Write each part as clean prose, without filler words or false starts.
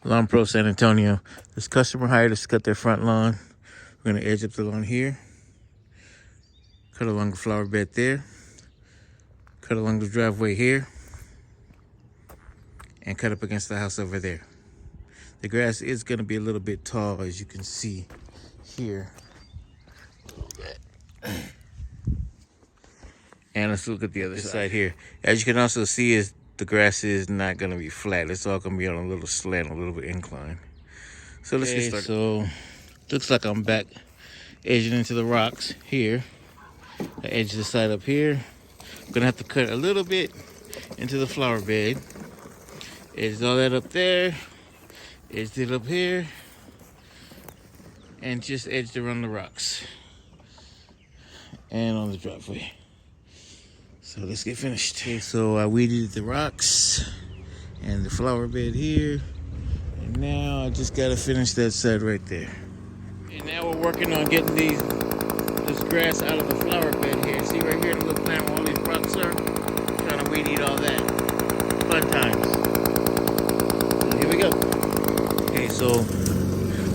LawnPro San Antonio. This customer hired us to cut their front lawn. We're gonna edge up the lawn here, cut along the flower bed there, cut along the driveway here, and cut up against the house over there. The grass is gonna be a little bit tall, as you can see here. And let's look at the other side here. As you can also see, is the grass is not gonna be flat. It's all gonna be on a little slant, a little bit incline. So let's get started. So looks like I'm back edging into the rocks here. I edge the side up here. I'm gonna have to cut a little bit into the flower bed. Edge all that up there. Edged it up here. And just edged around the rocks. And on the driveway. So let's get finished. Okay, so I weeded the rocks and the flower bed here. And now I just gotta finish that side right there. And now we're working on getting this grass out of the flower bed here. See right here, the little plant where all these rocks are? Trying to weed eat all that. Fun times. So here we go. Okay, so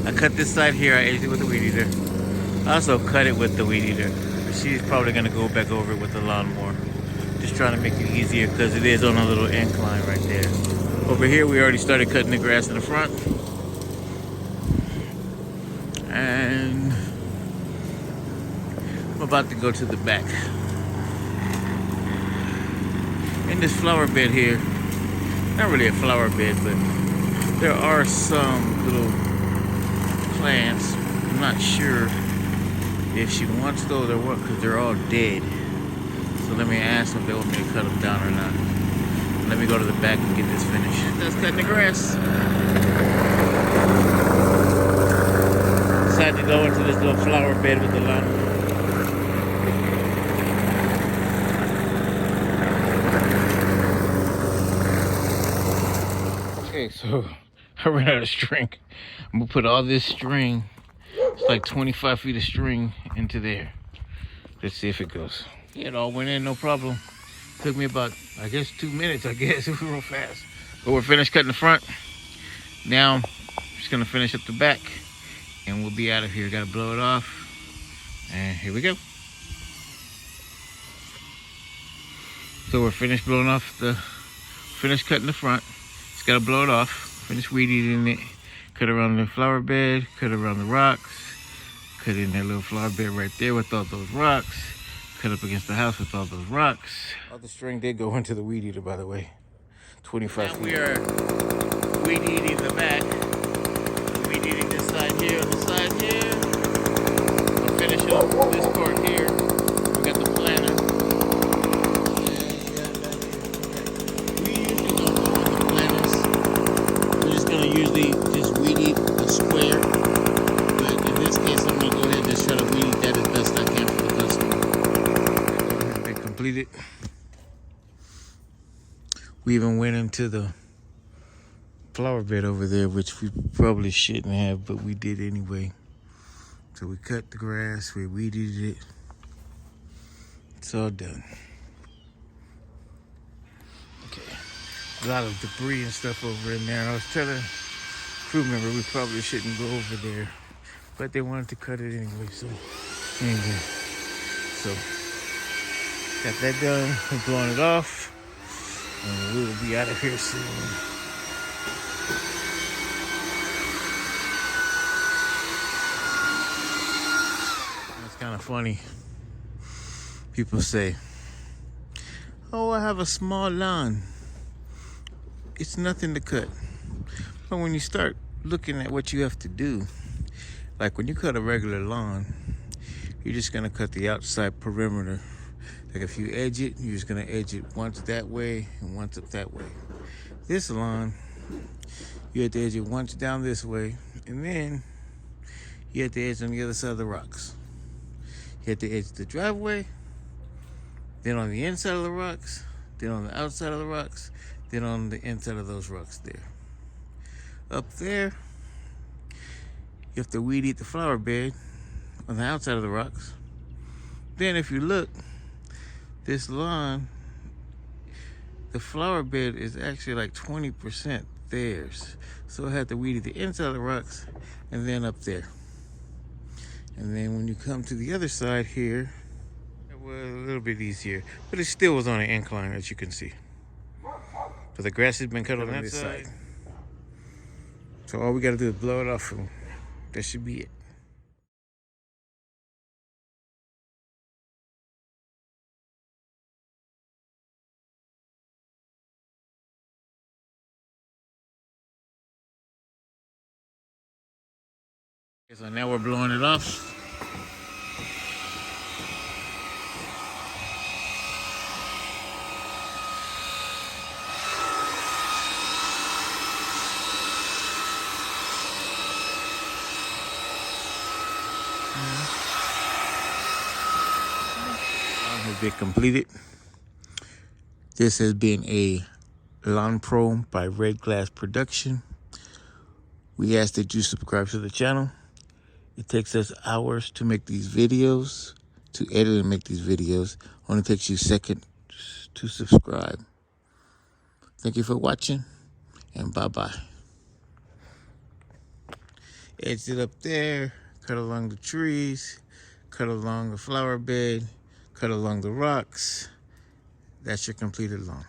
I cut this side here. I edged it with the weed eater. I also cut it with the weed eater. She's probably gonna go back over it with the lawnmower. Just trying to make it easier because it is on a little incline right there. Over here, we already started cutting the grass in the front. And I'm about to go to the back. In this flower bed here, not really a flower bed, but there are some little plants. I'm not sure if she wants those or what, because they're all dead. So let me ask them if they want me to cut them down or not. Let me go to the back and get this finished. That's cutting the grass. Decided to go into this little flower bed with the lawn. Okay, so I ran out of string. I'm gonna put all this string, it's like 25 feet of string, into there. Let's see if it goes. Yeah, it all went in, no problem. Took me about, I guess, 2 minutes, I guess. It was real fast. But we're finished cutting the front. Now, I'm just gonna finish up the back and we'll be out of here. Gotta blow it off. And here we go. So we're finished blowing off finished cutting the front. Just gotta blow it off. Finish weed eating it. Cut around the flower bed, cut around the rocks. Cut in that little flower bed right there with all those rocks. Cut up against the house with all those rocks. All the string did go into the weed eater, by the way. 25 feet. We are weed eating the back. Weed eating this side here and the side here. We'll finish up this part here. We got the planter. We usually don't go with the planters. We're just gonna usually just weed eat a square. But in this case, I'm gonna go ahead and just try to weed eat that as best I can for the customer. Completed. We even went into the flower bed over there, which we probably shouldn't have, but we did anyway. So we cut the grass, we weeded it. It's all done. Okay. A lot of debris and stuff over in there. I was telling a crew member we probably shouldn't go over there, but they wanted to cut it anyway. So anyway, so got that done. We're blowing it off. And we will be out of here soon. It's kind of funny. People say, oh, I have a small lawn. It's nothing to cut. But when you start looking at what you have to do, like when you cut a regular lawn, you're just going to cut the outside perimeter. Like if you edge it, you're just gonna edge it once that way and once up that way. This lawn, you have to edge it once down this way, and then you have to edge on the other side of the rocks. You have to edge the driveway, then on the inside of the rocks, then on the outside of the rocks, then on the inside of those rocks there. Up there, you have to weed eat the flower bed on the outside of the rocks. Then if you look, this lawn, the flower bed is actually like 20% stairs. So I had to weed the inside of the rocks and then up there. And then when you come to the other side here, it was a little bit easier, but it still was on an incline, as you can see. So the grass has been cut on that side. So all we gotta do is blow it off, and that should be it. So now we're blowing it off. Has been completed. This has been a LawnPro by Red Glass Production. We ask that you subscribe to the channel. It takes us hours to make these videos, to edit and make these videos. Only takes you seconds to subscribe. Thank you for watching, and bye-bye. Edge it up there, cut along the trees, cut along the flower bed, cut along the rocks. That's your completed lawn.